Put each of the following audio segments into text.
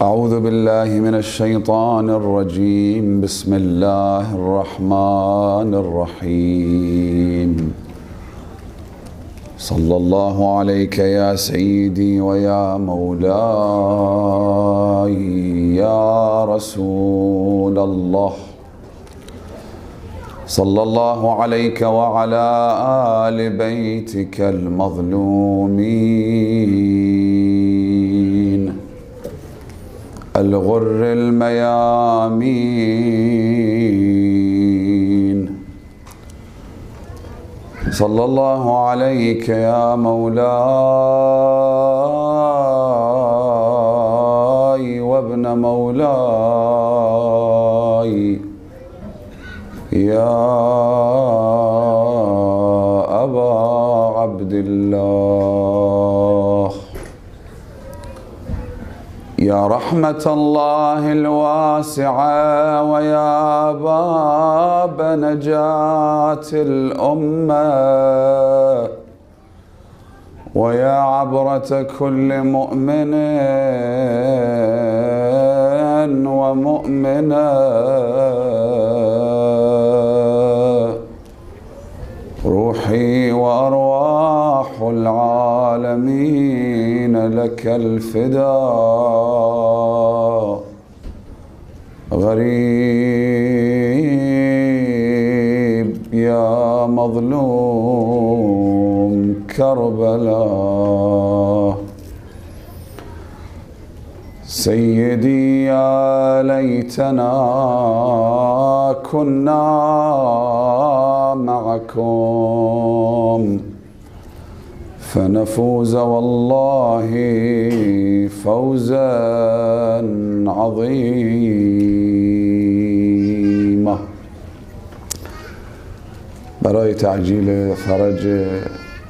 أعوذ بالله من الشيطان الرجيم بسم الله الرحمن الرحيم صلى الله عليك يا سيدي ويا مولاي يا رسول الله صلى الله عليك وعلى آل بيتك المظلومين الغر الميامين صلى الله عليك يا مولاي وابن مولاي يا أبا عبد الله يا رحمة الله الواسعة ويا باب نجاة الأمة ويا عبرة كل مؤمن ومؤمنة روحي وأرواح العالمين لك الفداء غريب يا مظلوم كربلاء سيدي يا ليتنا كنا معكم فنفوز والله فوزا عظيما. برای تعجیل فرج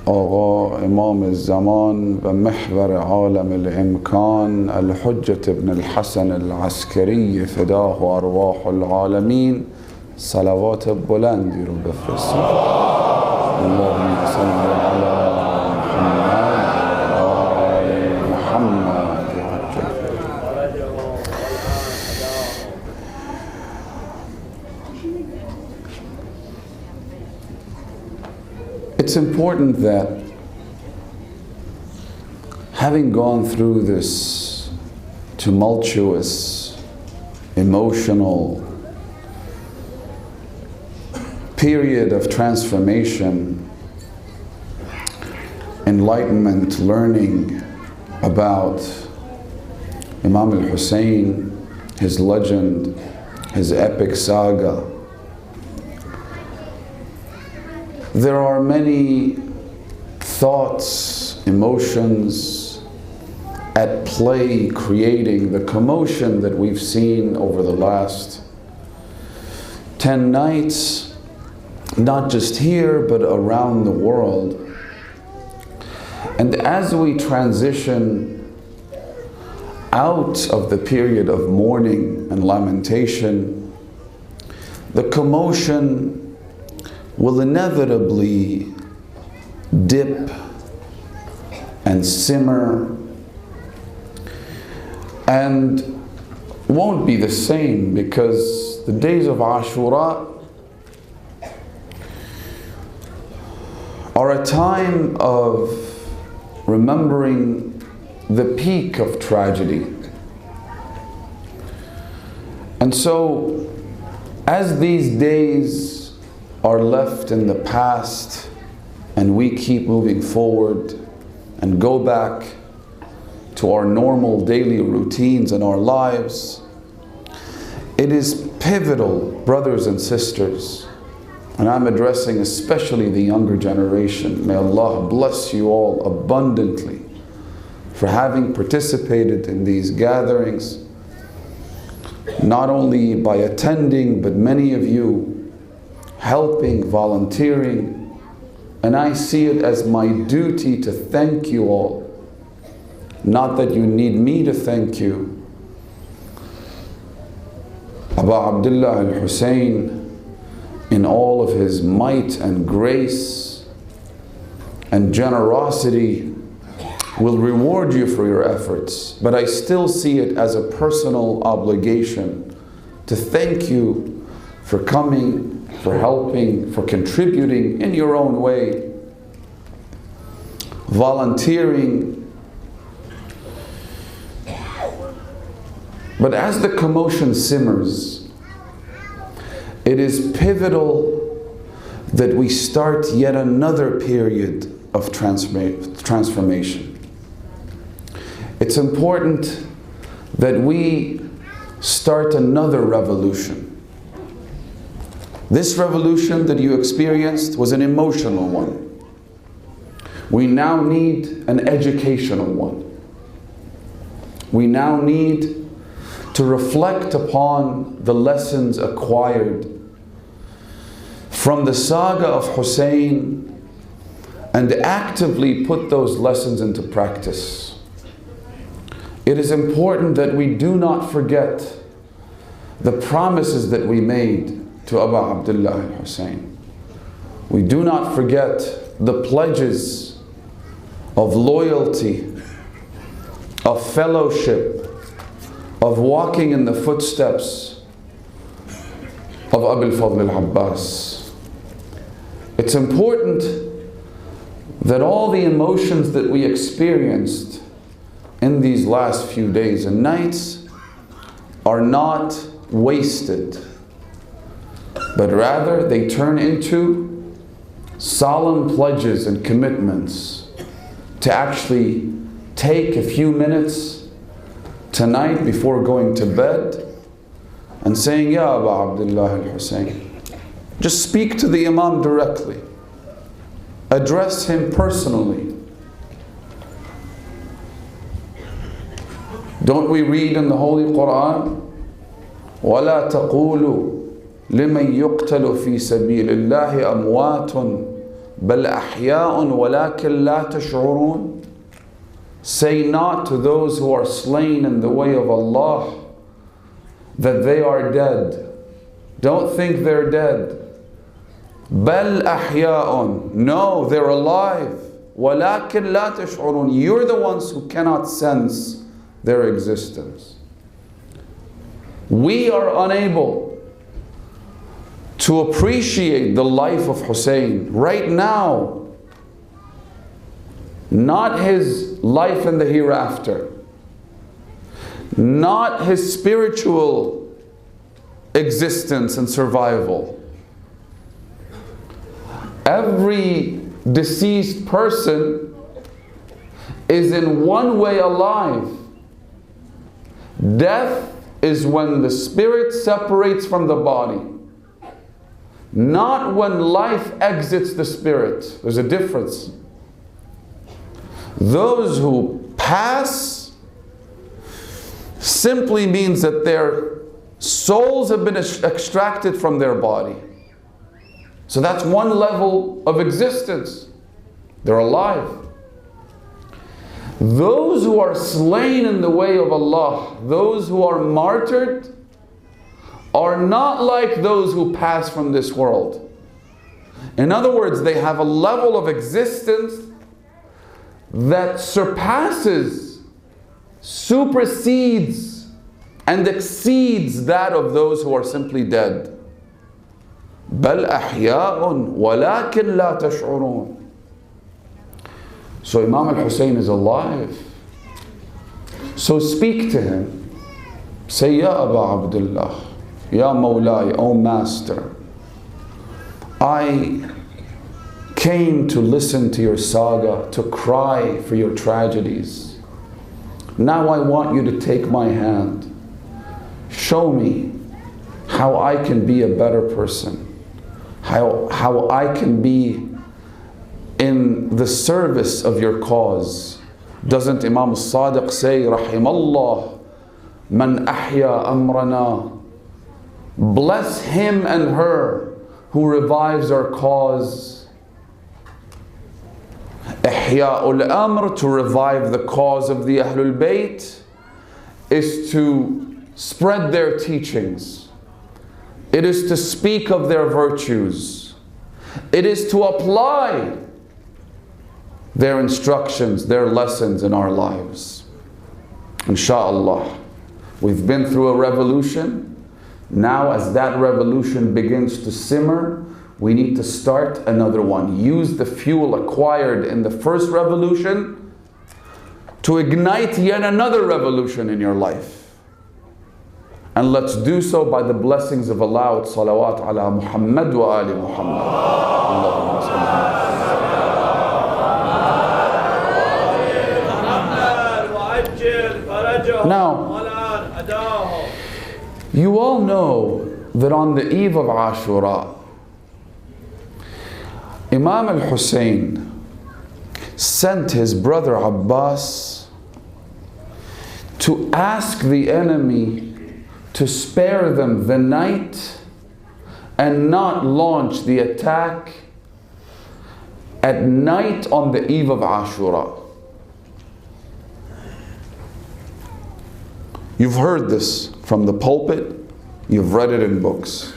آقا امام الزمان و محور عالم الامکان الحجة ابن الحسن العسکری فداه ارواح العالمین صلوات بلندی رو بفرستید. اللهم صل علی محمد It's important that having gone through this tumultuous, emotional period of transformation, enlightenment, learning about Imam al-Hussein, his legend, his epic saga, there are many thoughts, emotions at play, creating the commotion that we've seen over the last 10 nights, not just here, but around the world. And as we transition out of the period of mourning and lamentation, the commotion will inevitably dip and simmer and won't be the same, because the days of Ashura are a time of remembering the peak of tragedy. And so, as these days are left in the past and we keep moving forward and go back to our normal daily routines and our lives, it is pivotal, brothers and sisters, and I'm addressing especially the younger generation. May Allah bless you all abundantly for having participated in these gatherings, not only by attending, but many of you helping, volunteering, and I see it as my duty to thank you all. Not that you need me to thank you. Abu Abdullah al-Hussein, in all of his might and grace and generosity, will reward you for your efforts, but I still see it as a personal obligation to thank you for coming, for helping, for contributing in your own way, volunteering. But as the commotion simmers, it is pivotal that we start yet another period of transformation. It's important that we start another revolution. This revolution that you experienced was an emotional one. We now need an educational one. We now need to reflect upon the lessons acquired from the saga of Hussein and actively put those lessons into practice. It is important that we do not forget the promises that we made to Abu Abdullah al-Hussein. We do not forget the pledges of loyalty, of fellowship, of walking in the footsteps of Abu al-Fadl al-Abbas. It's important that all the emotions that we experienced in these last few days and nights are not wasted, but rather they turn into solemn pledges and commitments to actually take a few minutes tonight before going to bed and saying, Ya Abu Abdullah al-Hussein. Just speak to the Imam directly. Address him personally. Don't we read in the Holy Quran, وَلَا تَقُولُوا لِمَنْ يُقْتَلُ فِي سَبِيلِ اللَّهِ أَمْوَاتٌ بَلْ أَحْيَاءٌ وَلَكِنْ لَا تَشْعُرُونَ. Say not to those who are slain in the way of Allah that they are dead. Don't think they're dead. بَلْ أَحْيَاءٌ. No, they're alive. وَلَكِنْ لَا تَشْعُرُونَ. You're the ones who cannot sense their existence. We are unable to appreciate the life of Hussein right now, not his life in the hereafter, not his spiritual existence and survival. Every deceased person is in one way alive. Death is when the spirit separates from the body, not when life exits the spirit. There's a difference. Those who pass simply means that their souls have been extracted from their body. So that's one level of existence. They're alive. Those who are slain in the way of Allah, those who are martyred, are not like those who pass from this world. In other words, they have a level of existence that surpasses, supersedes, and exceeds that of those who are simply dead. بَلْ أَحْيَاءٌ وَلَكِنْ لَا تَشْعُرُونَ. So Imam al-Hussein is alive. So speak to him. Say, Ya Abu Abdullah, Ya Mawlai, O Master, I came to listen to your saga, to cry for your tragedies. Now I want you to take my hand. Show me how I can be a better person, how I can be in the service of your cause. Doesn't Imam al-Sadiq say, Rahimallah man ahya amrana? Bless him and her who revives our cause. Ihya'ul amr, to revive the cause of the Ahlul Bayt, is to spread their teachings. It is to speak of their virtues. It is to apply their instructions, their lessons in our lives. Insha'Allah. We've been through a revolution. Now as that revolution begins to simmer, we need to start another one. Use the fuel acquired in the first revolution to ignite yet another revolution in your life. And let's do so by the blessings of Allah. Salawat ala Muhammad wa ali Muhammad. Allahumma salli. Now, you all know that on the eve of Ashura, Imam al-Hussein sent his brother Abbas to ask the enemy to spare them the night and not launch the attack at night on the eve of Ashura. You've heard this from the pulpit, you've read it in books.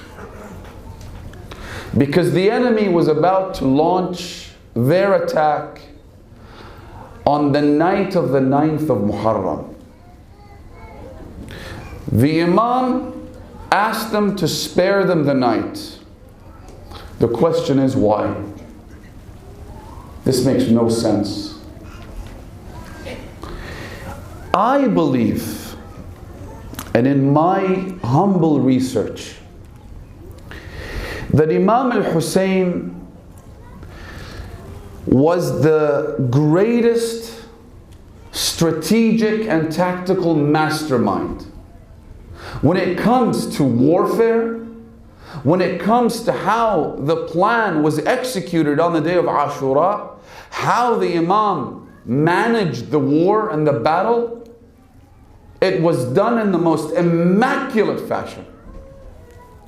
Because the enemy was about to launch their attack on the night of the 9th of Muharram. The Imam asked them to spare them the night. The question is why? This makes no sense. I believe, and in my humble research, that Imam al-Hussein was the greatest strategic and tactical mastermind. When it comes to warfare, when it comes to how the plan was executed on the day of Ashura, how the Imam managed the war and the battle, it was done in the most immaculate fashion.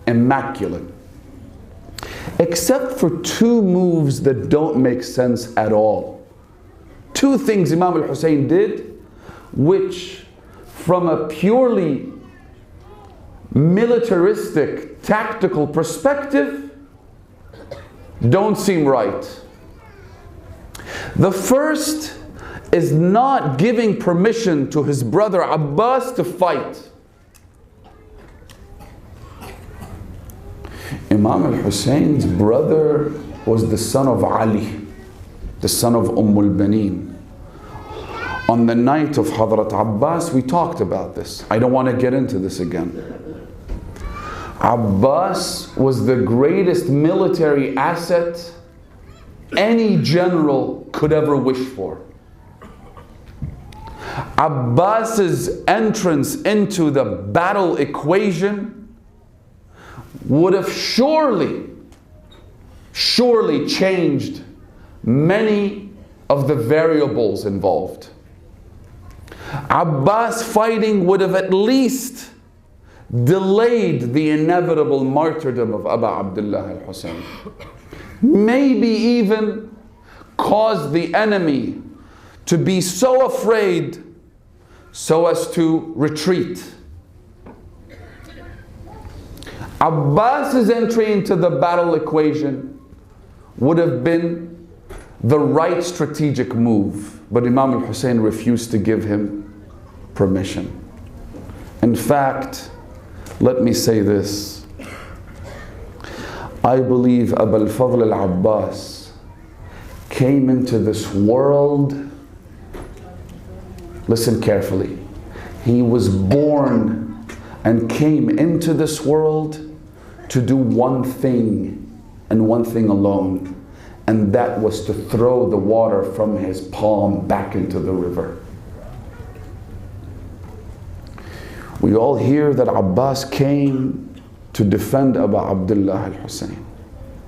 Immaculate. Except for two moves that don't make sense at all. Two things Imam al-Hussein did, which from a purely militaristic, tactical perspective, don't seem right. The first is not giving permission to his brother Abbas to fight. Imam al-Hussein's brother was the son of Ali, the son of al-Baneen. On the night of Hadrat Abbas, we talked about this. I don't want to get into this again. Abbas was the greatest military asset any general could ever wish for. Abbas's entrance into the battle equation would have surely changed many of the variables involved. Abbas fighting would have at least delayed the inevitable martyrdom of Abu Abdullah al-Hussein. Maybe even caused the enemy to be so afraid so as to retreat. Abbas's entry into the battle equation would have been the right strategic move, but Imam al-Hussein refused to give him permission. In fact, let me say this. I believe Abu al-Fadl al-Abbas came into this world, listen carefully, he was born and came into this world to do one thing and one thing alone, and that was to throw the water from his palm back into the river. We all hear that Abbas came to defend Abu Abdullah al-Hussein.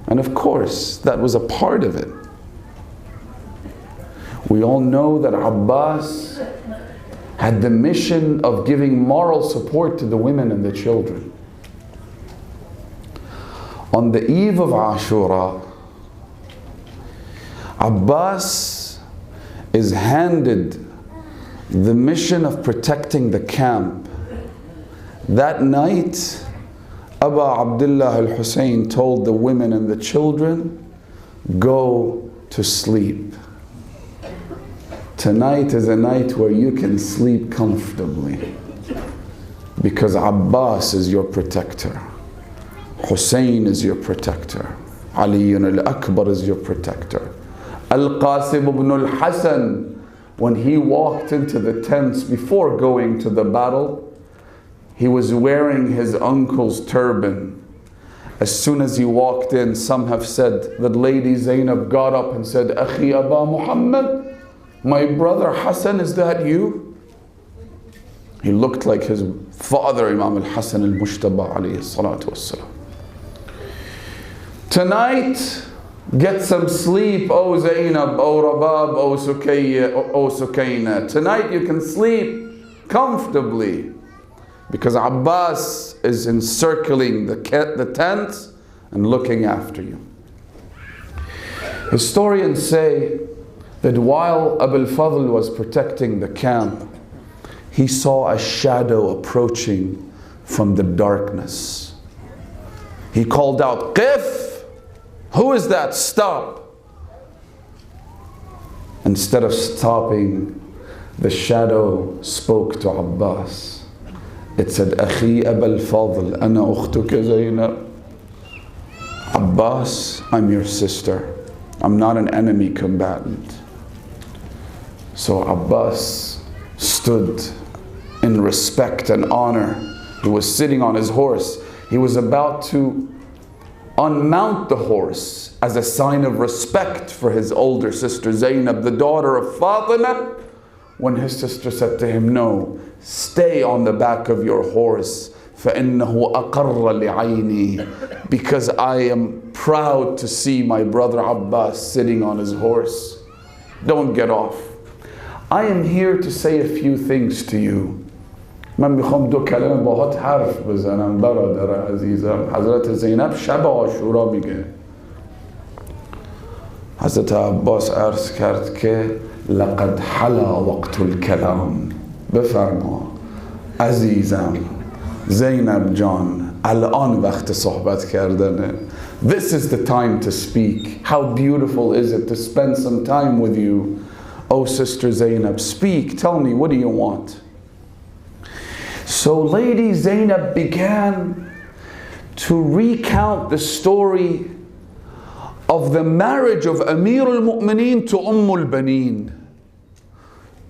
And of course, that was a part of it. We all know that Abbas had the mission of giving moral support to the women and the children. On the eve of Ashura, Abbas is handed the mission of protecting the camp. That night, Abu Abdullah al-Hussein told the women and the children, go to sleep. tonight is a night where you can sleep comfortably, because Abbas is your protector, Hussein is your protector, Ali al-Akbar is your protector. Al-Qasim ibn al-Hasan, when he walked into the tents before going to the battle, he was wearing his uncle's turban. As soon as he walked in, some have said that Lady Zainab got up and said, Akhi Aba Muhammad, my brother Hassan, is that you? He looked like his father, Imam al-Hasan al-Mushtaba alayhi salatu wassalam. Tonight, get some sleep, O Zainab, O Rabab, O Sukayna. Tonight you can sleep comfortably, because Abbas is encircling the tents and looking after you. Historians say that while Abu al-Fadl was protecting the camp, he saw a shadow approaching from the darkness. He called out, Qif! Who is that? Stop! Instead of stopping, the shadow spoke to Abbas. It said, Akhi Aba al-Fadl, ana ukhtuka Zainab. Abbas, I'm your sister. I'm not an enemy combatant. So Abbas stood in respect and honor. He was sitting on his horse. He was about to unmount the horse as a sign of respect for his older sister Zainab, the daughter of Fatima, when his sister said to him, no, stay on the back of your horse, فَإِنَّهُ أَقَرَّ لِعَيْنِي, because I am proud to see my brother Abbas sitting on his horse. Don't get off. I am here to say a few things to you. من میخوام دو کلمه باهات حرف بزنم برادر عزیزم. حضرت زینب شب عاشورا میگه. حضرت عباس عرض کرد که لقد حلا وقت الکلام. بفرما عزیزم زینب جان الان وقت صحبت کردنه. This is the time to speak. How beautiful is it to spend some time with you. Oh sister Zainab, speak, tell me, what do you want? So Lady Zainab began to recount the story of the marriage of Amir al-Mu'mineen to al-Baneen.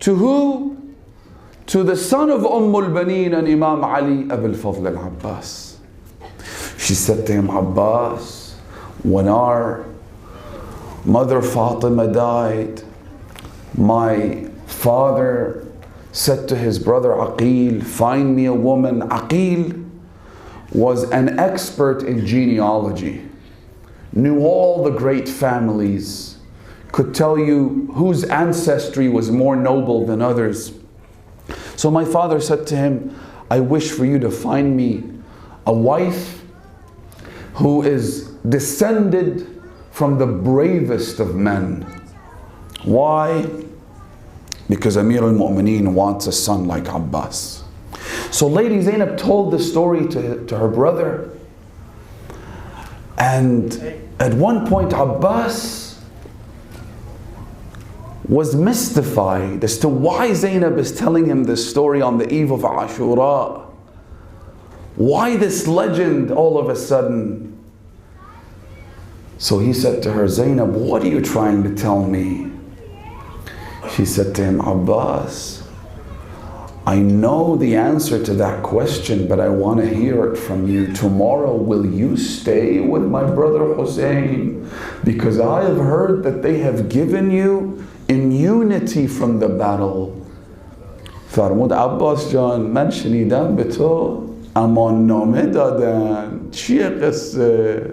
To who? To the son of al-Baneen and Imam Ali Abu al-Fadl al-Abbas. She said to him, Abbas, when our mother Fatima died, my father said to his brother Aqil, find me a woman. Aqil was an expert in genealogy, knew all the great families, could tell you whose ancestry was more noble than others. So my father said to him, I wish for you to find me a wife who is descended from the bravest of men. Why? Because Amir al-Mu'mineen wants a son like Abbas. So Lady Zainab told the story to her brother. And at one point Abbas was mystified as to why Zainab is telling him this story on the eve of Ashura. Why this legend all of a sudden? So he said to her, Zainab, what are you trying to tell me? She said to him, Abbas, I know the answer to that question, but I want to hear it from you. Tomorrow, will you stay with my brother Hussein? Because I have heard that they have given you immunity from the battle. فرمود عباس جان من شنیدم به تو امان نامه دادن. چیه قصه؟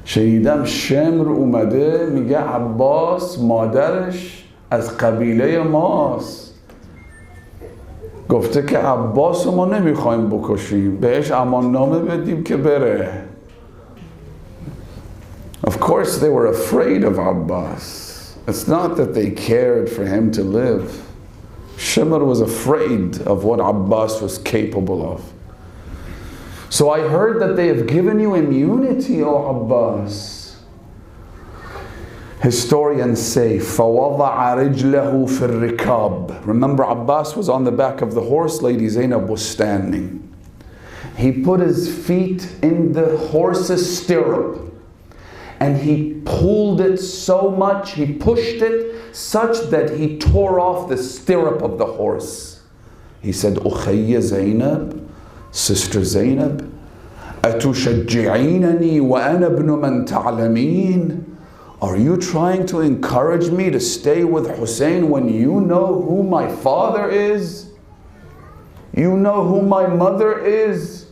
شنیدم شمر اومده میگه عباس مادرش از قبیله ماست. گفته که عباس ما نمیخوایم بکشیم، بهش امان نامه بدیم که بره. Of course they were afraid of Abbas. It's not that they cared for him to live. Shimr was afraid of what Abbas was capable of. So I heard that they have given you immunity, O Abbas. Historians say, فَوَضَعَ رِجْلَهُ فِي الرِّكَابِ. Remember, Abbas was on the back of the horse, Lady Zainab was standing. He put his feet in the horse's stirrup and he pulled it so much, he pushed it such that he tore off the stirrup of the horse. He said, Ukhayya Zainab, Sister Zainab, أَتُشَجِّعِينَنِي وَأَنَا ابْنُ مَنْ تَعْلَمِينَ. Are you trying to encourage me to stay with Hussein when you know who my father is? You know who my mother is?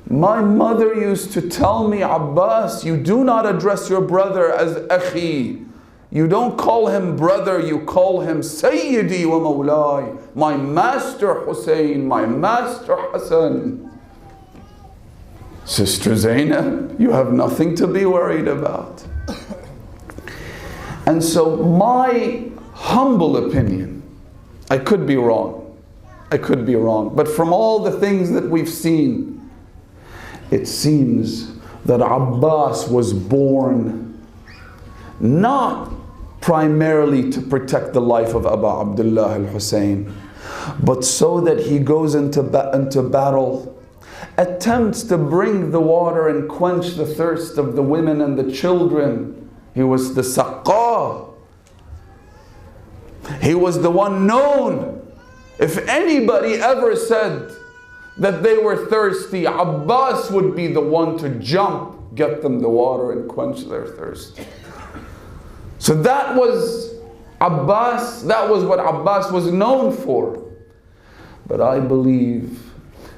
My mother used to tell me, Abbas, you do not address your brother as Akhi. You don't call him brother, you call him Sayyidi wa Mawlai. My master Hussein, my master Hassan. Sister Zainab, you have nothing to be worried about. And so my humble opinion, I could be wrong, but from all the things that we've seen, it seems that Abbas was born not primarily to protect the life of Abu Abdullah al-Hussein, but so that he goes into battle, attempts to bring the water and quench the thirst of the women and the children. He was the Saqqa. He was the one known. If anybody ever said that they were thirsty, Abbas would be the one to jump, get them the water and quench their thirst. So that was Abbas, that was what Abbas was known for. But I believe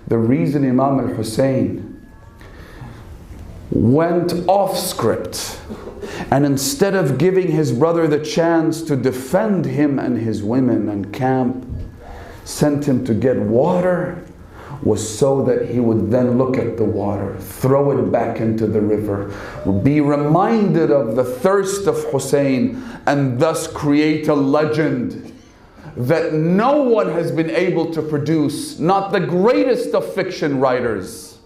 the reason Imam al-Hussein went off script, and instead of giving his brother the chance to defend him and his women and camp, sent him to get water, was so that he would then look at the water, throw it back into the river, be reminded of the thirst of Hussein, and thus create a legend that no one has been able to produce, not the greatest of fiction writers,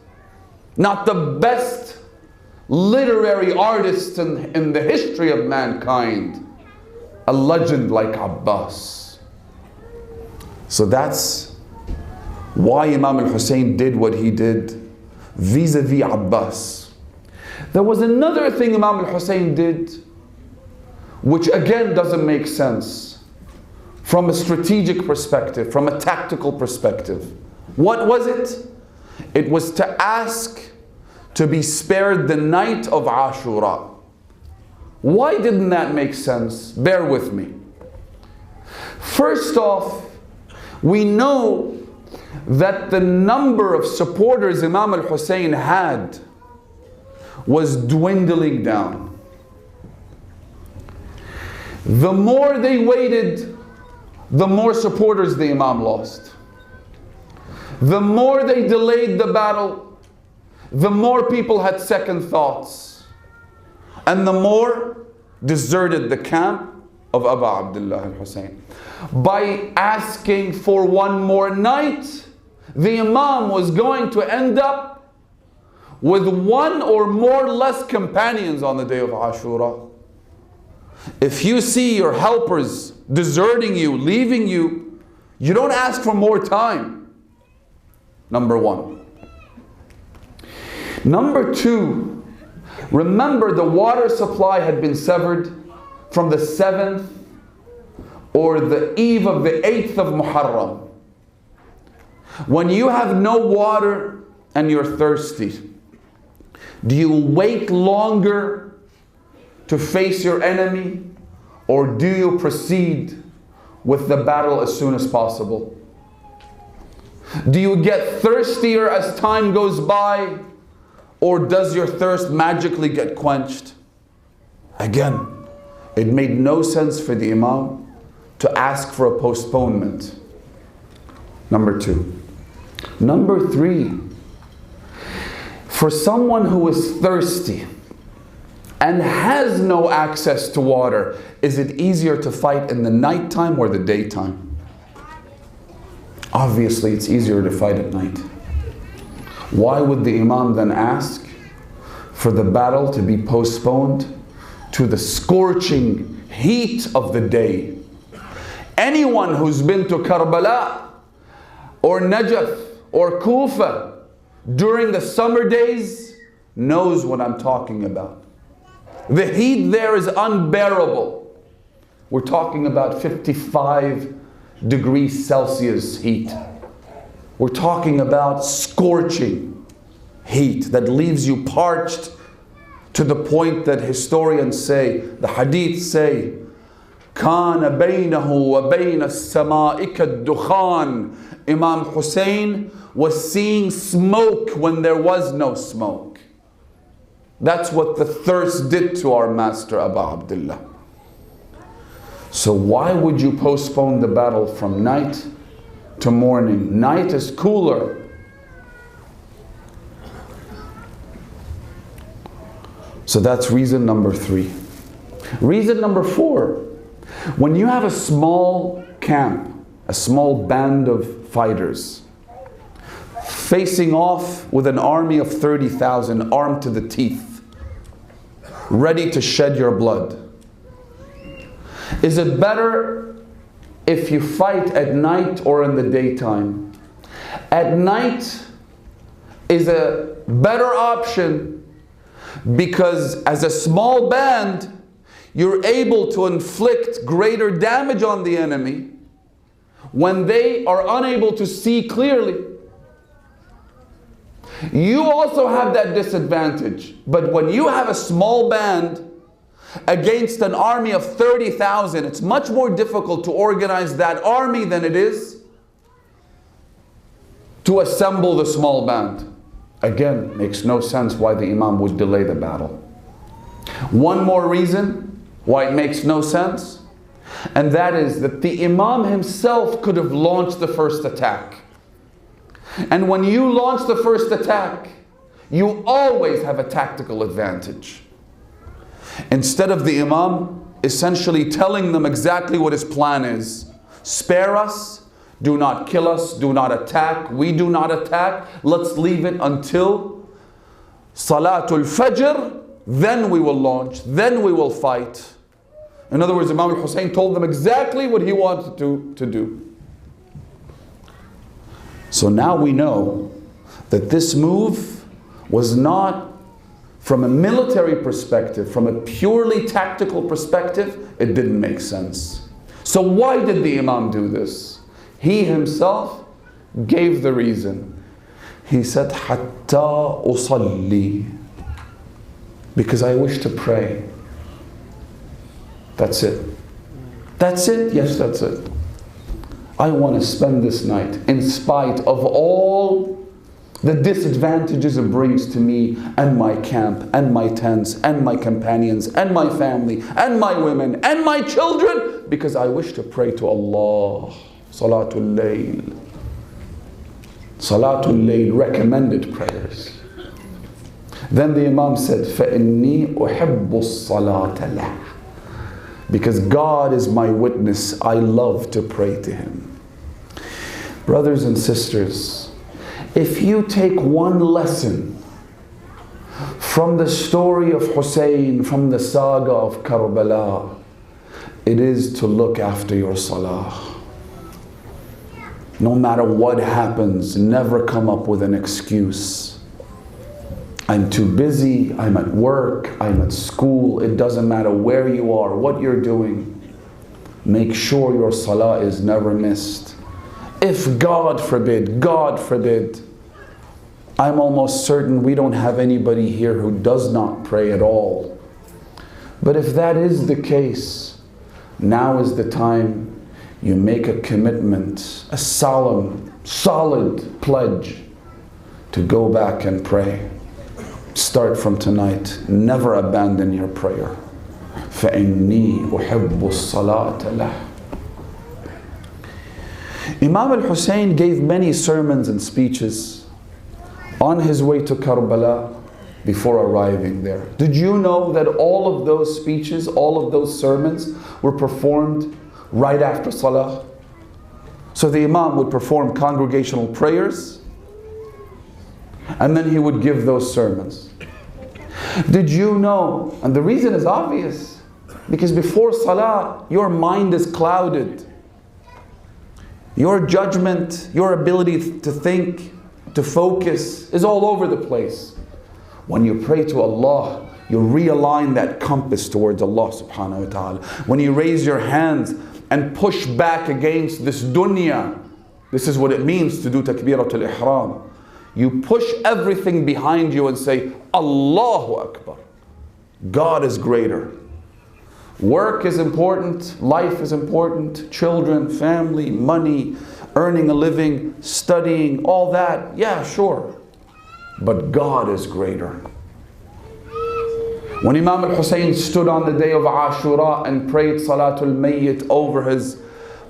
not the best literary artists in the history of mankind, a legend like Abbas. So that's why Imam al-Hussein did what he did vis-a-vis Abbas. There was another thing Imam al-Hussein did which again doesn't make sense from a strategic perspective, from a tactical perspective. What was it? It was to ask to be spared the night of Ashura. Why didn't that make sense? Bear with me. First off, we know that the number of supporters Imam al-Hussein had was dwindling down. The more they waited, the more supporters the Imam lost. The more they delayed the battle, the more people had second thoughts, and the more deserted the camp of Abu Abdullah al-Hussein. By asking for one more night, the Imam was going to end up with one or more less companions on the day of Ashura. If you see your helpers deserting you, leaving you, you don't ask for more time. Number one. Number two, remember the water supply had been severed from the 7th or the eve of the 8th of Muharram. When you have no water and you're thirsty, do you wait longer to face your enemy, or do you proceed with the battle as soon as possible? Do you get thirstier as time goes by, or does your thirst magically get quenched? Again, it made no sense for the Imam to ask for a postponement. Number two. Number three, for someone who is thirsty and has no access to water, is it easier to fight in the nighttime or the daytime? Obviously, it's easier to fight at night. Why would the Imam then ask for the battle to be postponed to the scorching heat of the day. Anyone who's been to Karbala or Najaf or Kufa during the summer days knows what I'm talking about. The heat there is unbearable. We're talking about 55 degrees Celsius heat. We're talking about scorching heat that leaves you parched to the point that historians say, the hadith say, كَانَ بَيْنَهُ وَبَيْنَ السَّمَاءِ كَالدُّخَانِ. Imam Hussein was seeing smoke when there was no smoke. That's what the thirst did to our master Abu Abdullah. So why would you postpone the battle from night to morning? Night is cooler. So that's reason number 3. Reason number 4, when you have a small camp, a small band of fighters facing off with an army of 30,000 armed to the teeth, ready to shed your blood, is it better if you fight at night or in the daytime? At night is a better option because as a small band, you're able to inflict greater damage on the enemy when they are unable to see clearly. You also have that disadvantage, but when you have a small band against an army of 30,000, it's much more difficult to organize that army than it is to assemble the small band. Again, makes no sense why the Imam would delay the battle. One more reason why it makes no sense, and that is that the Imam himself could have launched the first attack. And when you launch the first attack, you always have a tactical advantage. Instead of the Imam essentially telling them exactly what his plan is. Spare us, do not kill us, do not attack, we do not attack, let's leave it until Salatul Fajr, then we will launch, then we will fight. In other words, Imam al-Hussein told them exactly what he wanted to do. So now we know that this move was not from a military perspective, from a purely tactical perspective, it didn't make sense. So why did the Imam do this? He himself gave the reason. He said, حَتَّى أُصَلِّي, because I wish to pray. That's it. That's it? Yes, that's it. I want to spend this night, in spite of all the disadvantages it brings to me and my camp and my tents and my companions and my family and my women and my children, because I wish to pray to Allah. Salatul Layl. Salatul Layl, recommended prayers. Then the Imam said, فَإِنِّي أُحِبُّ الصَّلَاةَ لَهُ, because God is my witness, I love to pray to Him. Brothers and sisters, if you take one lesson from the story of Hussein, from the saga of Karbala, it is to look after your salah. No matter what happens, never come up with an excuse. I'm too busy, I'm at work, I'm at school. It doesn't matter where you are, what you're doing. Make sure your salah is never missed. If God forbid, I'm almost certain we don't have anybody here who does not pray at all. But if that is the case, now is the time you make a commitment, a solemn, solid pledge to go back and pray. Start from tonight. Never abandon your prayer. فَإِنِّي أُحِبُّ الصَّلَاةَ لَهُ. Imam al-Hussein gave many sermons and speeches on his way to Karbala before arriving there. Did you know that all of those speeches, all of those sermons were performed right after Salah? So the Imam would perform congregational prayers and then he would give those sermons. Did you know? And the reason is obvious. Because before Salah, your mind is clouded. Your judgment, your ability to think, to focus is all over the place. When you pray to Allah, you realign that compass towards Allah subhanahu wa ta'ala. When you raise your hands and push back against this dunya, this is what it means to do takbiratul ihram. You push everything behind you and say, Allahu Akbar. God is greater. Work is important, life is important, children, family, money, earning a living, studying, all that, yeah, sure. But God is greater. When Imam al-Hussein stood on the day of Ashura and prayed Salatul Mayyit over his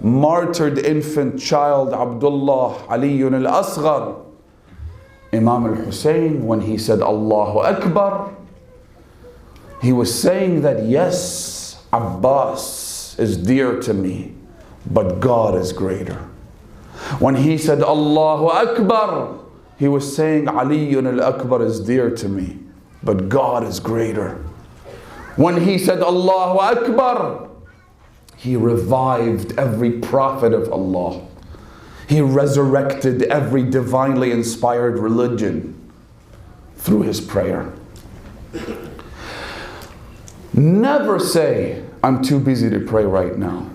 martyred infant child, Abdullah Aliyun al-Asghar, Imam al-Hussein, when he said Allahu Akbar, he was saying that yes, Abbas is dear to me, but God is greater. When he said Allahu Akbar, he was saying Aliyun al-Akbar is dear to me, but God is greater. When he said Allahu Akbar, he revived every prophet of Allah. He resurrected every divinely inspired religion through his prayer. Never say, I'm too busy to pray right now.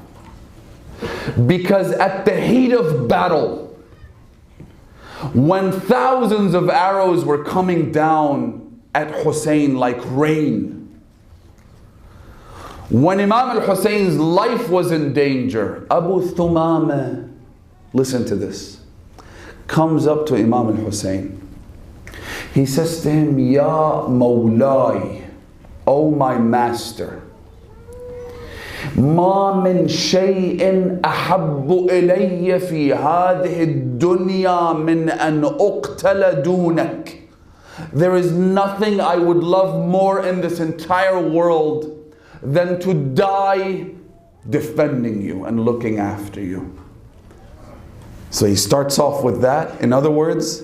Because at the heat of battle, when thousands of arrows were coming down at Hussein like rain, when Imam al-Hussein's life was in danger, Abu Thumama, listen to this, comes up to Imam al-Hussein. He says to him, Ya Mawlai, O my master, ما من شيء أحب إلي في هذه الدنيا من أن أقتل دونك. There is nothing I would love more in this entire world than to die defending you and looking after you. So he starts off with that. In other words,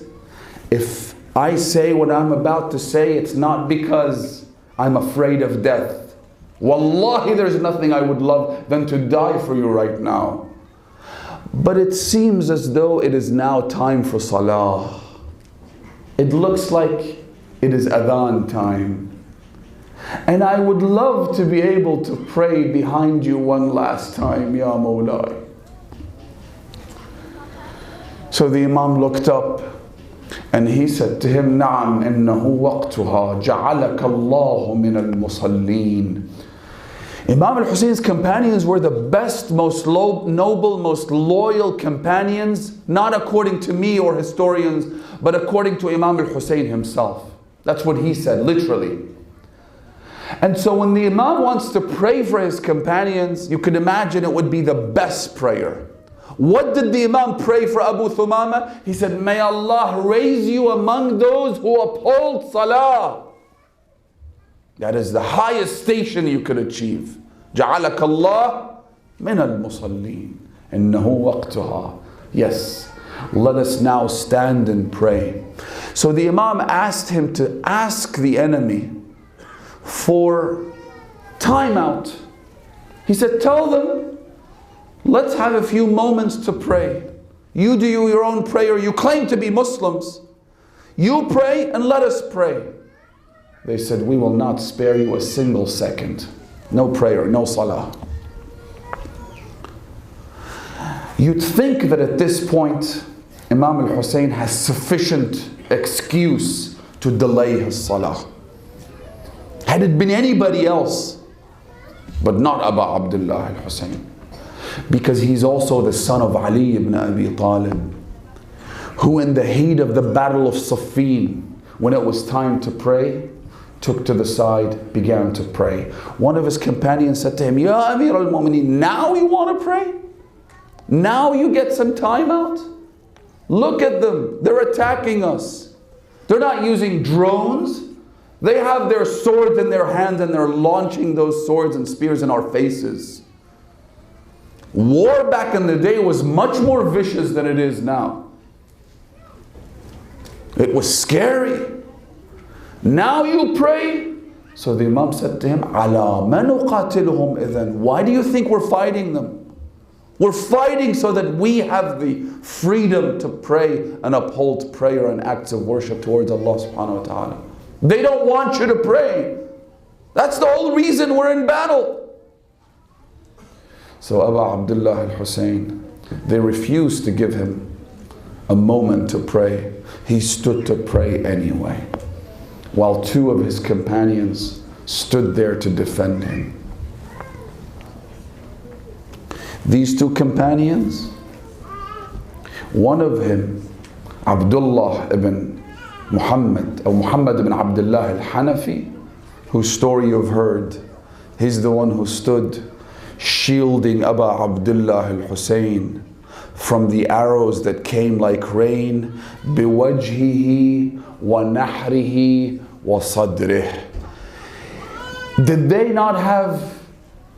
if I say what I'm about to say, it's not because I'm afraid of death. Wallahi, there's nothing I would love than to die for you right now. But it seems as though it is now time for Salah. It looks like it is adhan time. And I would love to be able to pray behind you one last time, Ya Mawlai. So the Imam looked up and he said to him, Na'am, innahu waqtuha, ja'alaka Allahu min al-musallin. Imam al-Hussein's companions were the best, most noble, most loyal companions, not according to me or historians, but according to Imam al-Hussein himself. That's what he said, literally. And so when the Imam wants to pray for his companions, you could imagine it would be the best prayer. What did the Imam pray for Abu Thumama? He said, may Allah raise you among those who uphold Salah. That is the highest station you could achieve. جَعَلَكَ اللَّهُ مِنَ الْمُصَلِّينَ إِنَّهُ وَقْتُهَا. Yes, let us now stand and pray. So the Imam asked him to ask the enemy for time out. He said, tell them, let's have a few moments to pray. You do your own prayer. You claim to be Muslims. You pray and let us pray. They said, we will not spare you a single second. No prayer, no salah. You'd think that at this point, Imam al-Hussein has sufficient excuse to delay his salah. Had it been anybody else, but not Abu Abdullah al-Hussein. Because he's also the son of Ali ibn Abi Talib, who in the heat of the battle of Siffin, when it was time to pray, took to the side, began to pray. One of his companions said to him, Ya Amir al-Mu'mineen, now you want to pray? Now you get some time out? Look at them, they're attacking us. They're not using drones. They have their swords in their hands and they're launching those swords and spears in our faces. War back in the day was much more vicious than it is now. It was scary. Now you pray? So the Imam said to him, عَلَى مَا نُقَاتِلُهُمْ إِذَنْ Why do you think we're fighting them? We're fighting so that we have the freedom to pray and uphold prayer and acts of worship towards Allah subhanahu wa ta'ala. They don't want you to pray. That's the whole reason we're in battle. So Abu Abdullah al-Hussein, they refused to give him a moment to pray. He stood to pray anyway, while two of his companions stood there to defend him. These two companions, one of him, Abdullah ibn Muhammad, or Muhammad ibn Abdullah al-Hanafi, whose story you've heard, he's the one who stood shielding Abu Abdullah al-Hussein from the arrows that came like rain, بِوَجْهِهِ وَنَحْرِهِ وَصَدْرِهِ. Did they not have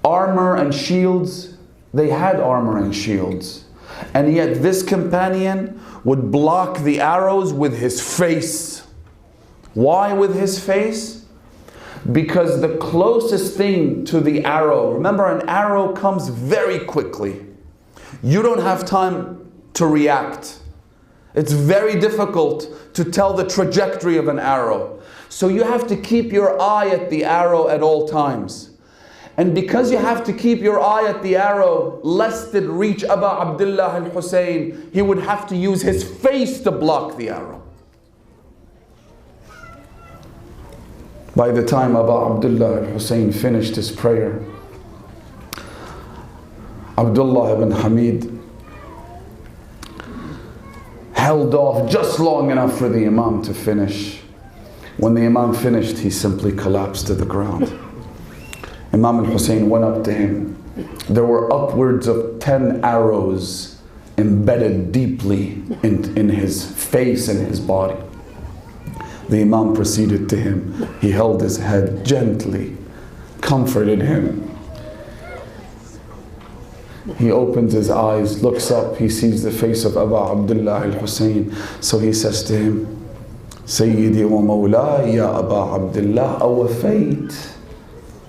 armor and shields? They had armor and shields. And yet this companion would block the arrows with his face. Why with his face? Because the closest thing to the arrow, remember, an arrow comes very quickly. You don't have time to react. It's very difficult to tell the trajectory of an arrow. So you have to keep your eye at the arrow at all times. And because you have to keep your eye at the arrow, lest it reach Abu Abdullah al-Hussein, he would have to use his face to block the arrow. By the time Abu Abdullah al-Hussein finished his prayer, Abdullah ibn Hamid held off just long enough for the Imam to finish. When the Imam finished, he simply collapsed to the ground. Imam al-Hussein went up to him. There were upwards of 10 arrows embedded deeply in his face and his body. The Imam proceeded to him. He held his head gently, comforted him. He opens his eyes, looks up, he sees the face of Abu Abdullah al-Hussein. So he says to him, Sayyidi wa Mawlaya ya Abu Abdullah, awafayt.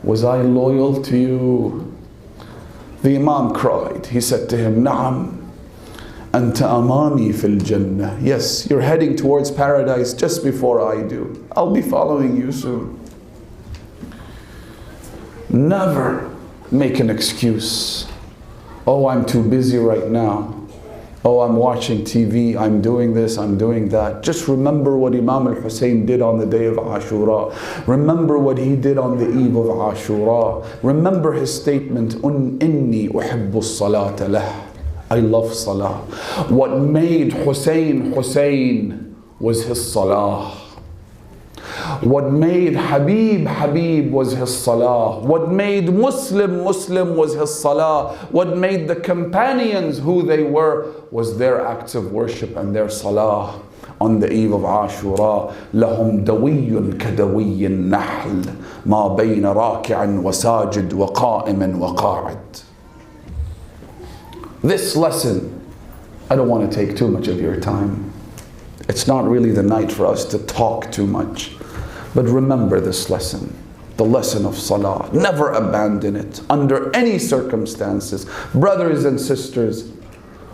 Was I loyal to you? The Imam cried. He said to him, Na'am, anta amami fil jannah. Yes, you're heading towards paradise just before I do. I'll be following you soon. Never make an excuse. Oh, I'm too busy right now. Oh, I'm watching TV, I'm doing this, I'm doing that. Just remember what Imam al-Hussein did on the day of Ashura. Remember what he did on the eve of Ashura. Remember his statement, Inni uhibbu salata lah. I love Salah. What made Hussein Hussein was his Salah. What made Habib Habib was his Salah. What made Muslim Muslim was his Salah. What made the companions who they were was their acts of worship and their Salah. On the eve of Ashura, لهم دوي كدوي النحل ما بين راكع وساجد وقائم وقاعد. This lesson, I don't want to take too much of your time. It's not really the night for us to talk too much. But remember this lesson, the lesson of Salah. Never abandon it under any circumstances. Brothers and sisters,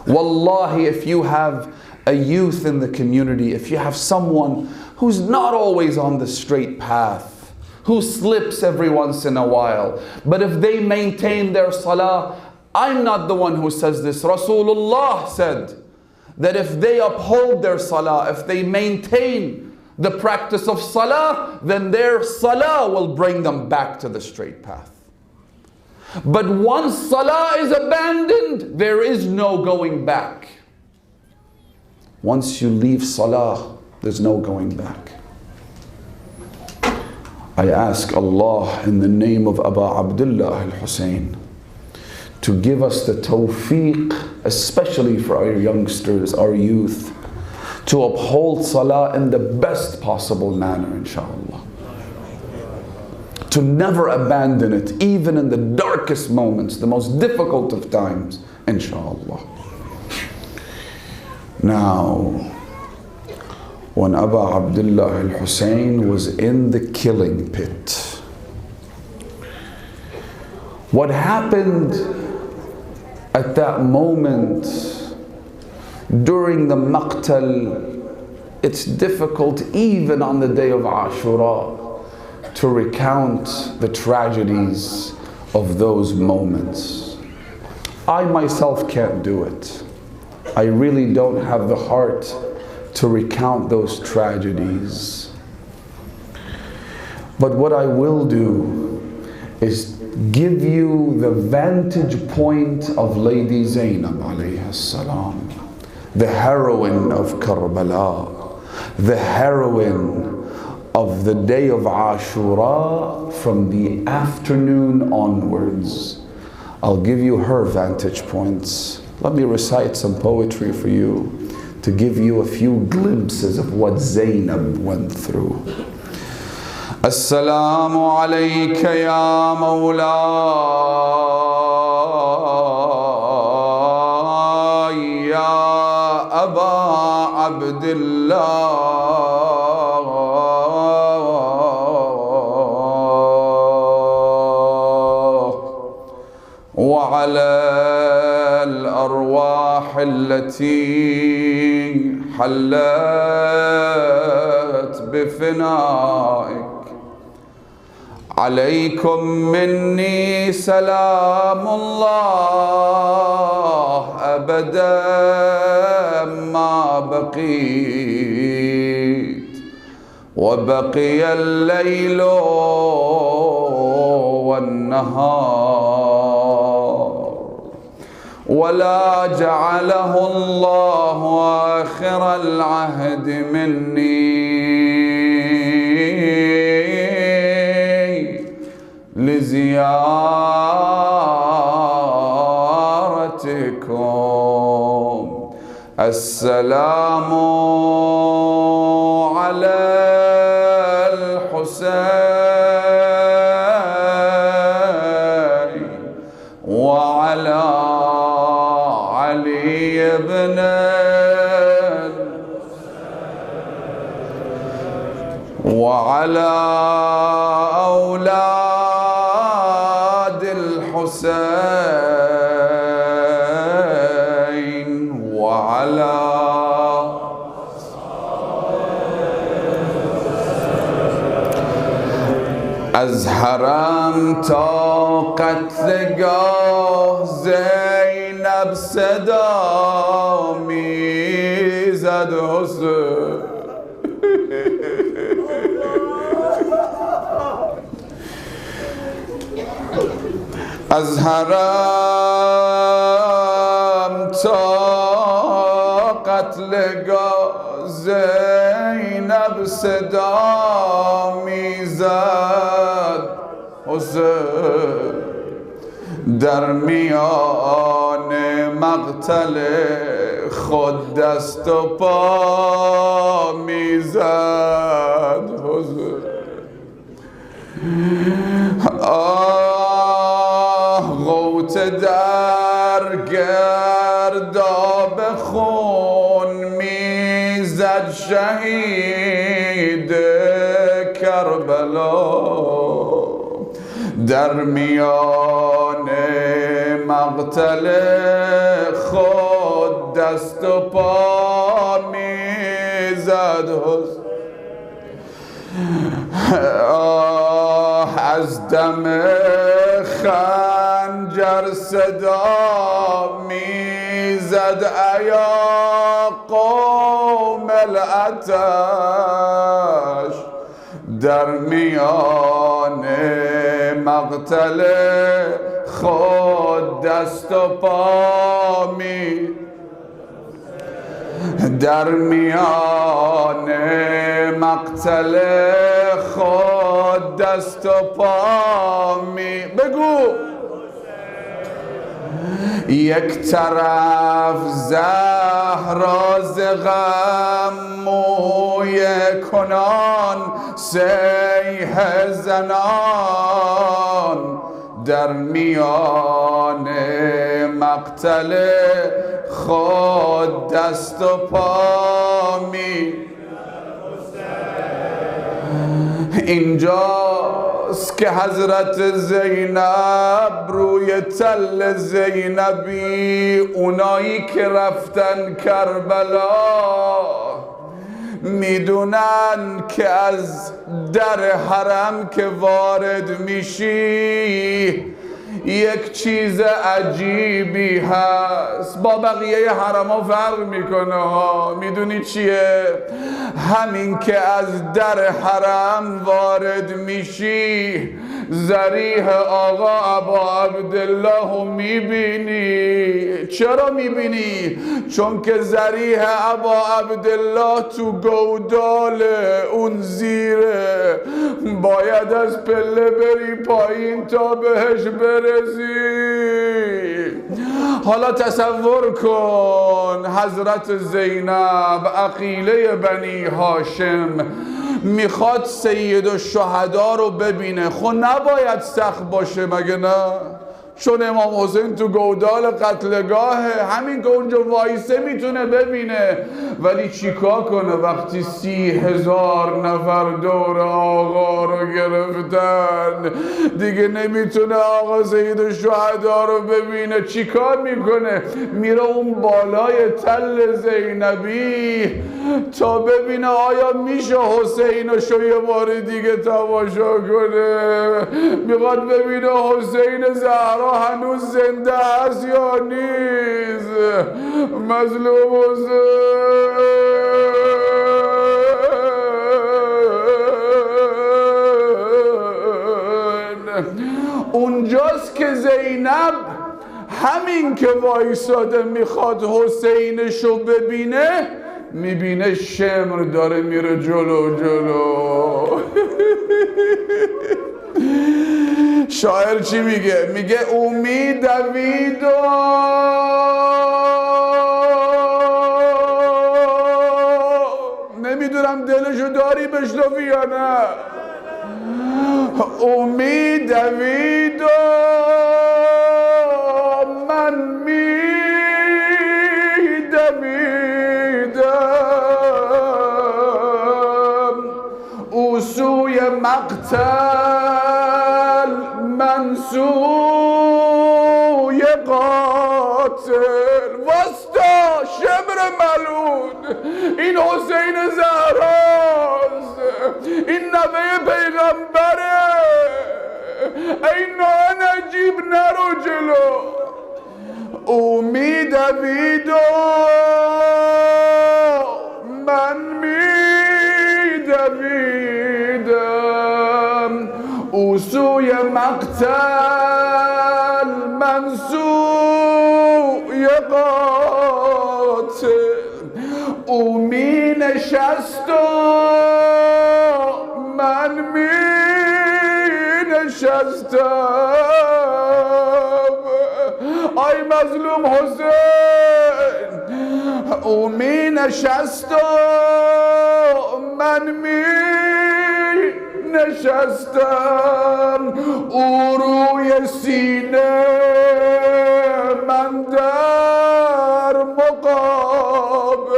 wallahi, if you have a youth in the community, if you have someone who's not always on the straight path, who slips every once in a while, but if they maintain their Salah, I'm not the one who says this. Rasulullah said that if they uphold their Salah, if they maintain the practice of Salah, then their Salah will bring them back to the straight path. But once Salah is abandoned, there is no going back. Once you leave Salah, there's no going back. I ask Allah in the name of Abu Abdullah al-Hussein to give us the tawfiq, especially for our youngsters, our youth, to uphold Salah in the best possible manner, inshaAllah. To never abandon it, even in the darkest moments, the most difficult of times, inshaAllah. Now, when Abu Abdullah al-Hussein was in the killing pit, What happened at that moment during the maqtal, it's difficult even on the day of Ashura to recount the tragedies of those moments. I myself can't do it. I really don't have the heart to recount those tragedies. But what I will do is give you the vantage point of Lady Zainab alayhi salam, the heroine of Karbala, the heroine of the day of Ashura from the afternoon onwards. I'll give you her vantage points. Let me recite some poetry for you to give you a few glimpses of what Zainab went through. Assalamu alayka ya mawla ya Aba Abdullah wa ala al-arwah allati hallat bifinaik. عليكم مني سلام الله أبدا ما بقيت وبقي الليل والنهار ولا جعله الله آخر العهد مني لزيارتكم. السلام على الحسين وعلى علي بن وعلى أولاد الحسين وعلى از حرم تا قتلگاه زینب صدا میزد حسین. از حرم تا قتلگاه زینب صدا میزد حسین. در میان مقتل خود دست و پا میزد حسین. غوت در گرداب خون میزد شهید کربلا. در میان مقتل خود دست و پا میزد حسین. از دم خنجر صدا میزد ایا قوم العطش. در میان مقتل خود دست و پا می در میان مقتل خود دست و پا می بگو. یک طرف زهرا ز غم موی کنان صیحه زنان. در میان مقتل خود دست و پا می اینجاست که حضرت زینب روی تل زینبی، اونایی که رفتن کربلا میدونن که از در حرم که وارد میشی یک چیز عجیبی هست، با بقیه حرم‌ها فرق میکنه ها. میدونی چیه؟ همین که از در حرم وارد میشی ذریح آقا ابا عبدالله رو میبینی. چرا میبینی؟ چون که ذریح ابا عبدالله تو گودال اون زیره، باید از پله بری پایین تا بهش برسی. حالا تصور کن حضرت زینب عقیله بنی هاشم میخواد سید الشهدا رو ببینه. خب نباید سخت باشه مگه نه؟ چون امام حسین تو گودال قتلگاهه، همین که اونجا وایسه میتونه ببینه. ولی چیکار کنه وقتی 30,000 نفر دور آقا رو گرفتن؟ دیگه نمیتونه آقا سید الشهدا رو ببینه. چیکار میکنه؟ میره اون بالای تل زینبی تا ببینه آیا میشه حسینشو یه بار دیگه تماشا کنه. میخواد ببینه حسین زهرا هنوز زنده هست یا نیست. مظلوم حسین اونجاست که زینب همین که وایساده میخواد حسینشو ببینه، میبینه شمر داره میره جلو جلو. شاعر چی میگه؟ میگه امید دوید نمیدونم دلشو داری بشنوی یا نه. امید دوید من میدویدم او سوی مقتل من سوی قاتل. واستا شمر ملون، این حسین زهراست، این نوه پیغمبره. ای نجیب نرو جلو. امید دوید من میدویدم او سوی مقتل من سوی قاتل. او می نشست و من می نشستم. آی مظلوم حسین، او می نشست و من می نشستم. او روی سینه من در مقابل.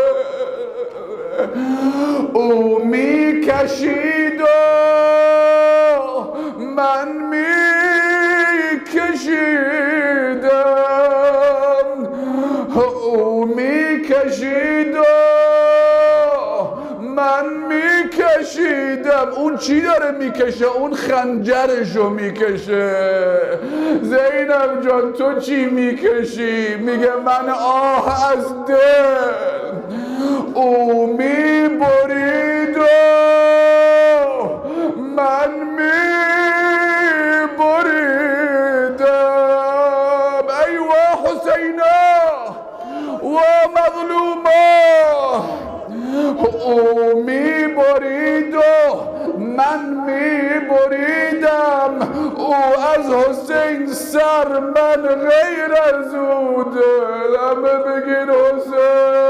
او می کشید و من می کشیدم. او می کشید و من می کشیدم. اون چی داره میکشه؟ اون خنجرشو میکشه. زینب جان تو چی میکشی؟ میگه من آه از دل. او می برید و من می بریدم. ای و حسینا و مظلوما. او می برید و من می بریدم. او از حسین سر من غیر از او دل. همه بگین حسین.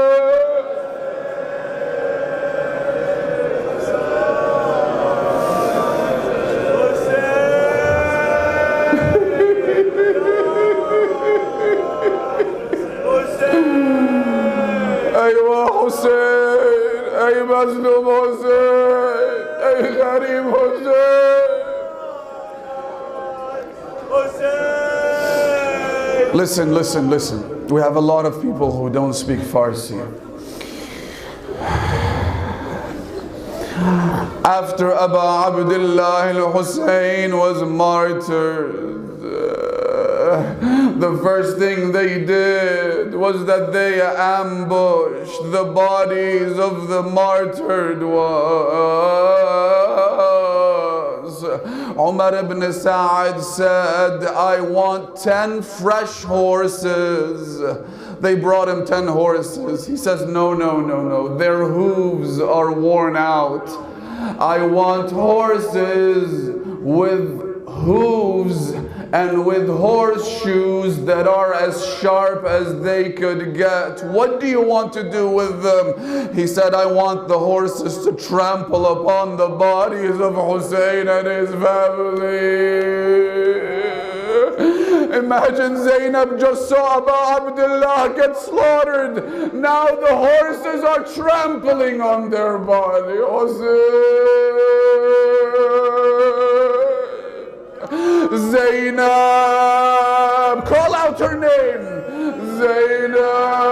ای حسین، ای مظلوم حسین، ای غریب حسین. Listen, listen, listen. We have a lot of people who don't speak Farsi. After Abu Abdullah al-Hussein was martyred, the first thing they did was that they ambushed the bodies of the martyred ones. Umar ibn Sa'd said, I want 10 fresh horses. They brought him 10 horses. He says, no, no, no, no. Their hooves are worn out. I want horses with hooves and with horseshoes that are as sharp as they could get. What do you want to do with them? He said, I want the horses to trample upon the bodies of Hussein and his family. Imagine Zainab just saw Abu Abdullah get slaughtered. Now the horses are trampling on their body. Zainab, call out her name. Zainab.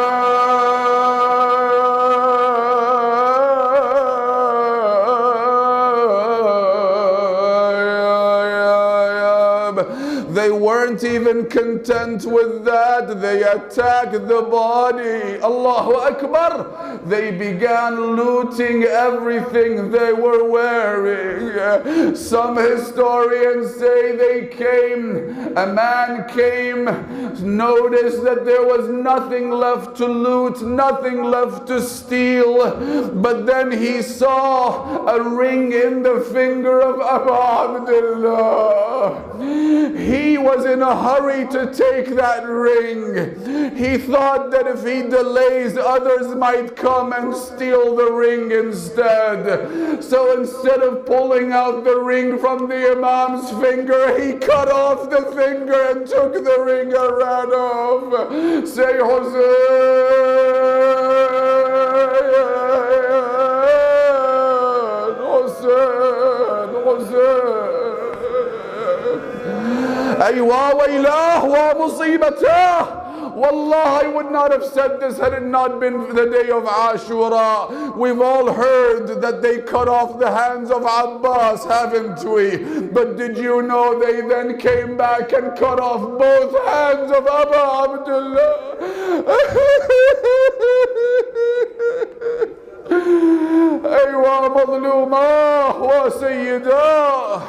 They weren't even content with that. They attacked the body. Allahu Akbar. They began looting everything they were wearing. Some historians say they came, a man came, noticed that there was nothing left to loot, nothing left to steal, but then he saw a ring in the finger of Abu Abdullah. He was in a hurry to take that ring. He thought that if he delays, others might come and steal the ring instead. So instead of pulling out the ring from the Imam's finger, he cut off the finger and took the ring and ran off. Say Hussein, Hussein. Aywa wailah wa musibatah. Wallah, I would not have said this had it not been the day of Ashura. We've all heard that they cut off the hands of Abbas, haven't we? But did you know they then came back and cut off both hands of Abu Abdullah? Aywa madlumah wa sayyidah.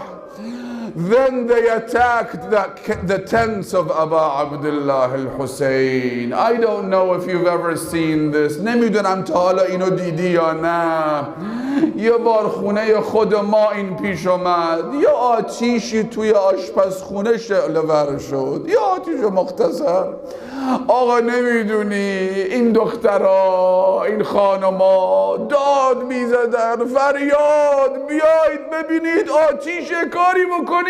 Then they attacked the tents of Abu Abdullah al-Hussein. I don't know if you've ever seen this. نمیدونم تا حالا اینو دیدی یا نه. یه بار خونه خود ما این پیش آمد. یه آتیشی توی آشپزخونه شعله ور شد. یه آتیش مختصر. آقا نمیدونی این دخترها، این خانما داد میزدن، فریاد بیایید ببینید آتیش کاری بکنید.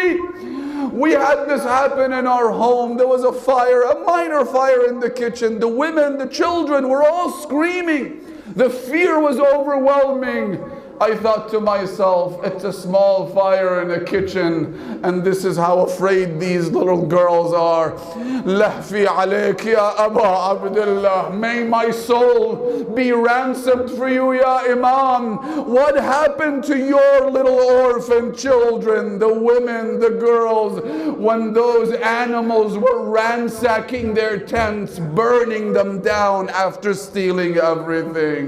We had this happen in our home. There was a fire, a minor fire in the kitchen. The women, the children were all screaming. The fear was overwhelming. I thought to myself, it's a small fire in a kitchen, and this is how afraid these little girls are. Lahfi alayk ya Abu Abdullah. May my soul be ransomed for you, ya Imam. What happened to your little orphan children, the women, the girls, when those animals were ransacking their tents, burning them down after stealing everything?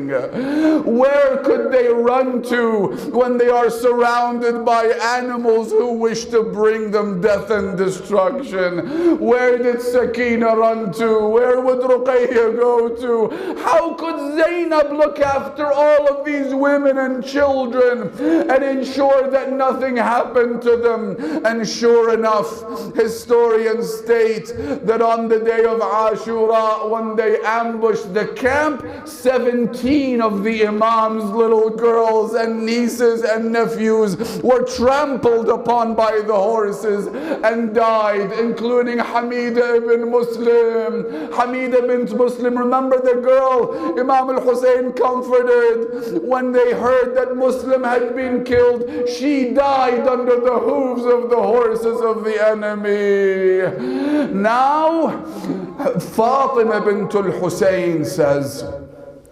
Where could they run to when they are surrounded by animals who wish to bring them death and destruction? Where did Sakina run to? Where would Ruqayya go to? How could Zainab look after all of these women and children and ensure that nothing happened to them? And sure enough, historians state that on the day of Ashura, when they ambushed the camp, 17 of the Imam's little girls uncles and nieces and nephews were trampled upon by the horses and died, including Hamida ibn Muslim. Hamida bint Muslim, remember the girl Imam al-Hussein comforted when they heard that Muslim had been killed? She died under the hooves of the horses of the enemy. Now, Fatima bint al-Hussein says,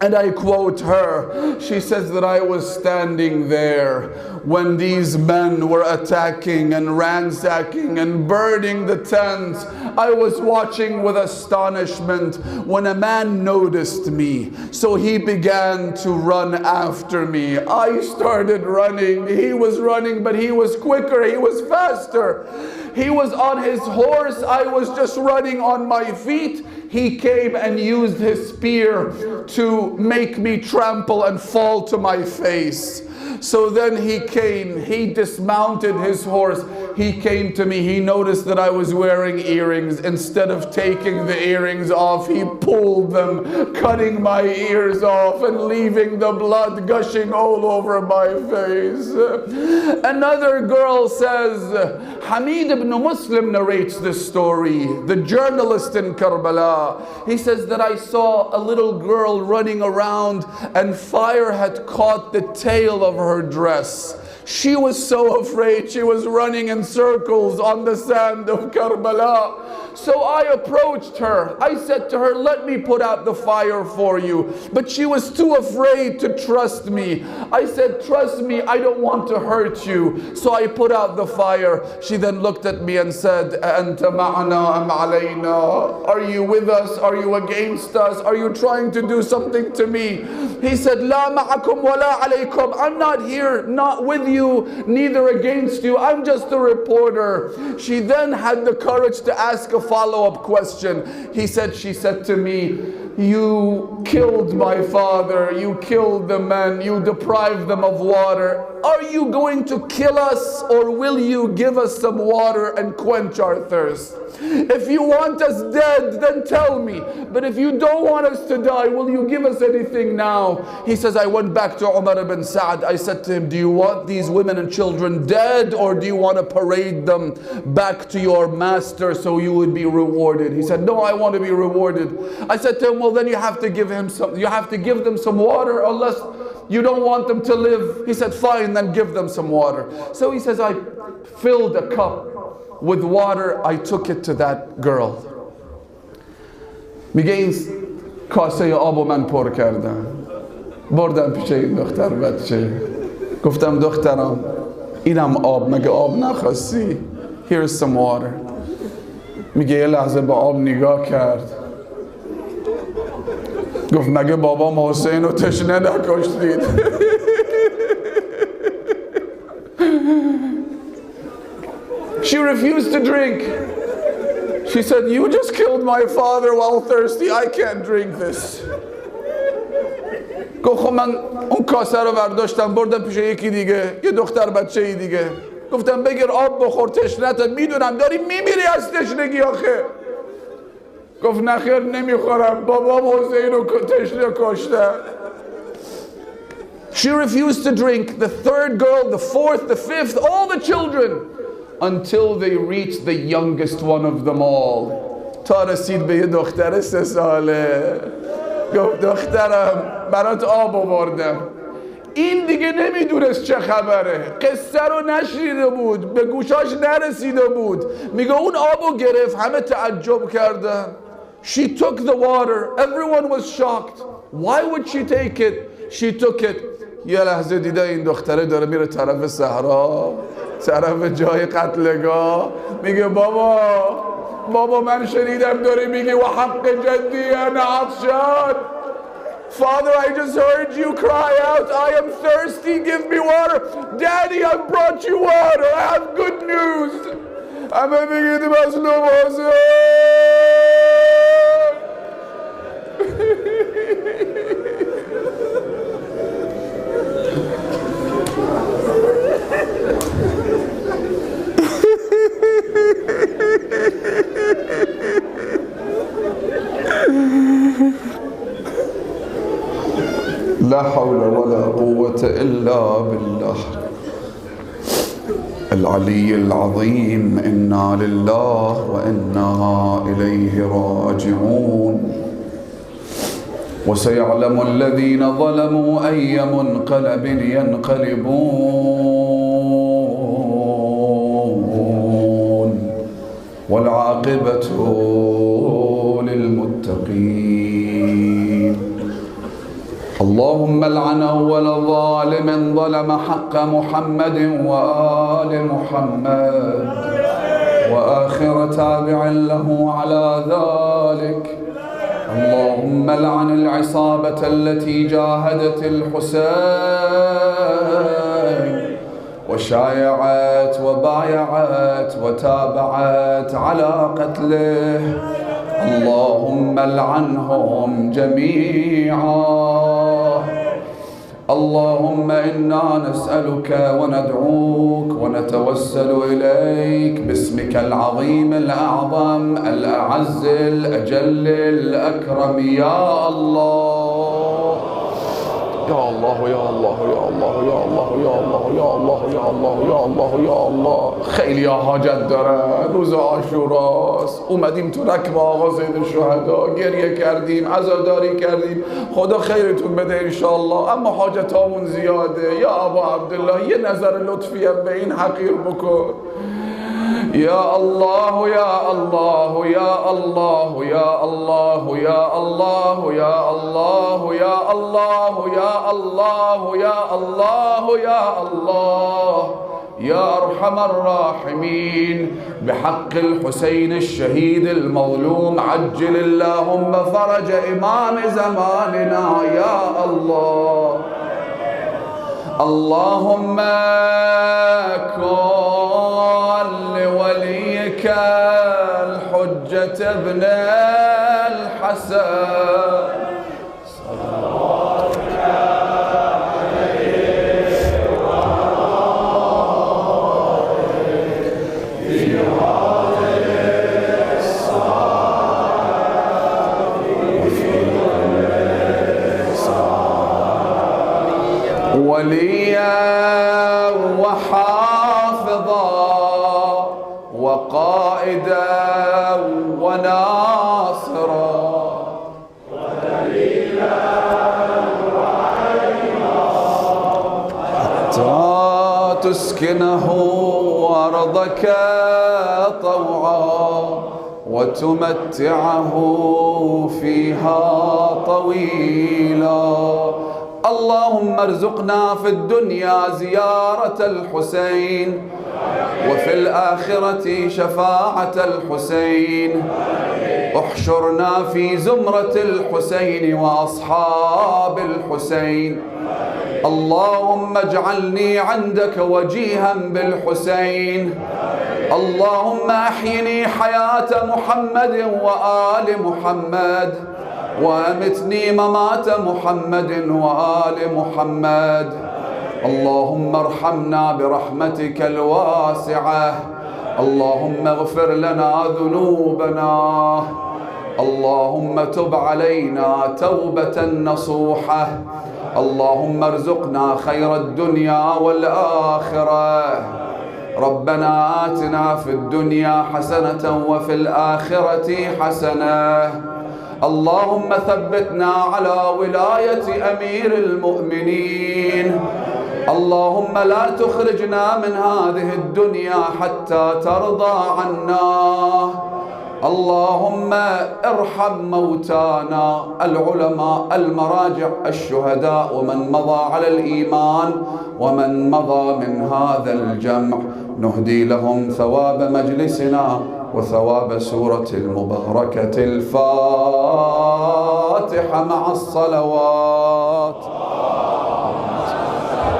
and I quote her, she says that I was standing there when these men were attacking and ransacking and burning the tents. I was watching with astonishment when a man noticed me. So he began to run after me. I started running. He was running, but he was quicker. He was faster. He was on his horse. I was just running on my feet. He came and used his spear to make me trample and fall to my face. So then he came, he dismounted his horse, he came to me, he noticed that I was wearing earrings. Instead of taking the earrings off, he pulled them, cutting my ears off and leaving the blood gushing all over my face. Another girl says, Hamid ibn Muslim narrates this story, the journalist in Karbala. He says that I saw a little girl running around and fire had caught the tail of her dress. She was so afraid, she was running in circles on the sand of Karbala. So I approached her. I said to her, let me put out the fire for you. But she was too afraid to trust me. I said, trust me, I don't want to hurt you. So I put out the fire. She then looked at me and said, Anta ma'ana am alayna? Are you with us? Are you against us? Are you trying to do something to me? He said, La ma'akum wa la alaykum. I'm not here, not with you, neither against you. I'm just a reporter. She then had the courage to ask a follow-up question. She said to me, you killed my father, you killed the men, you deprived them of water. Are you going to kill us, or will you give us some water and quench our thirst? If you want us dead, then tell me. But if you don't want us to die, will you give us anything now? He says, I went back to Umar ibn Sa'd. I said to him, do you want these women and children dead, or do you want to parade them back to your master so you would be rewarded? He said, no, I want to be rewarded. I said to him, well, then you have to give them some water, unless you don't want them to live. He said, fine, then give them some water. So he says, I filled a cup with water, I took it to that girl. میگه این کاسه آبو من پر کردم، بردم پیش این دختر بچه، گفتم دخترم اینم آب، مگه آب نخواستی؟ Here's some water. میگه یه لحظه به آب نگاه کرد، گفت مگه بابام حسین رو تشنه نکشتید؟ She refused to drink. She said, you just killed my father while thirsty. I can't drink this. گفت خب من اون کاسه رو برداشتم بردم پیش یکی دیگه، یه دختر بچه دیگه، گفتم بگیر آب بخور تشنتت، میدونم داری میمیری از تشنگی آخه. گفت نخیر نمیخورم، بابام حسین رو تشنه کشته. She refused to drink. The third girl, the fourth, the fifth, all the children, until they reached the youngest one of them all. تا رسید به یه دختر 3 ساله. گفت دخترم برات آب آوردم. این دیگه نمیدونست چه خبره، قصه رو نشنیده بود، به گوشاش نرسیده بود. میگه اون آبو گرفت، همه تعجب کردن. She took the water. Everyone was shocked. Why would she take it? She took it. یه لحظه دیده این دختره داره میره طرف صحرا، طرف جای قتلگاه. میگه بابا من شنیدم داری میگی و حق جدی انا عطشان. Father, I just heard you cry out, I am thirsty, give me water. Daddy, I brought you water, I have good news. همه میگید مظلوم حسین. لا حول ولا قوة قوة إلا بالله العلي العظيم. إنا لله وإنا إليه راجعون. وسيعلم الذين ظلموا أي منقلب ينقلبون والعاقبة للمتقين. اللهم العن أول ظالم ظلم حق محمد وآل محمد وآخر تابع له على ذلك. اللهم العن العصابة التي جاهدت الحسين وشايعت وبايعت وتابعت على قتله. اللهم العنهم جميعا. اللهم إنا نسألك وندعوك ونتوسل إليك باسمك العظيم الأعظم الأعز الأجل الأكرم يا الله يا الله يا الله يا الله يا الله يا الله يا الله يا الله يا الله يا الله. خیلی حاجت دارن. روز عاشوراست، اومدیم تو رکب آقا سید الشهدا، گریه کردیم، عزاداری کردیم، خدا خیرتون بده انشاءالله، اما حاجتامون زیاده. یا ابا عبدالله یه نظر لطفی هم به این حقیر بکن. يا الله يا الله يا الله يا الله يا الله يا الله يا الله يا الله يا الله يا الله يا أرحم الراحمين. بحق الحسين الشهيد المظلوم عجل اللهم فرج إمام زماننا يا الله. اللهم كن لوليك الحجة ابن الحسن صلواتك عليه في هذه الساعة وفي كل ساعة وليا وحافظا وقائدا وناصرا ودليلا وعينا حتى تسكنه أرضك طوعا وتمتعه فيها طويلا. اللهم ارزقنا في الدنيا زيارة الحسين وفي الآخرة شفاعة الحسين. احشرنا في زمرة الحسين وأصحاب الحسين. اللهم اجعلني عندك وجيها بالحسين. اللهم أحيني حياة محمد وآل محمد وأمتني ممات محمد وآل محمد. اللهم ارحمنا برحمتك الواسعة. اللهم اغفر لنا ذنوبنا. اللهم تب علينا توبة نصوحة. اللهم ارزقنا خير الدنيا والآخرة. ربنا آتنا في الدنيا حسنة وفي الآخرة حسنة. اللهم ثبتنا على ولاية أمير المؤمنين. اللهم لا تخرجنا من هذه الدنيا حتى ترضى عنا. اللهم ارحم موتانا العلماء المراجع الشهداء ومن مضى على الإيمان ومن مضى من هذا الجمع. نهدي لهم ثواب مجلسنا وثواب سورة المباركة الفاتحة مع الصلوات.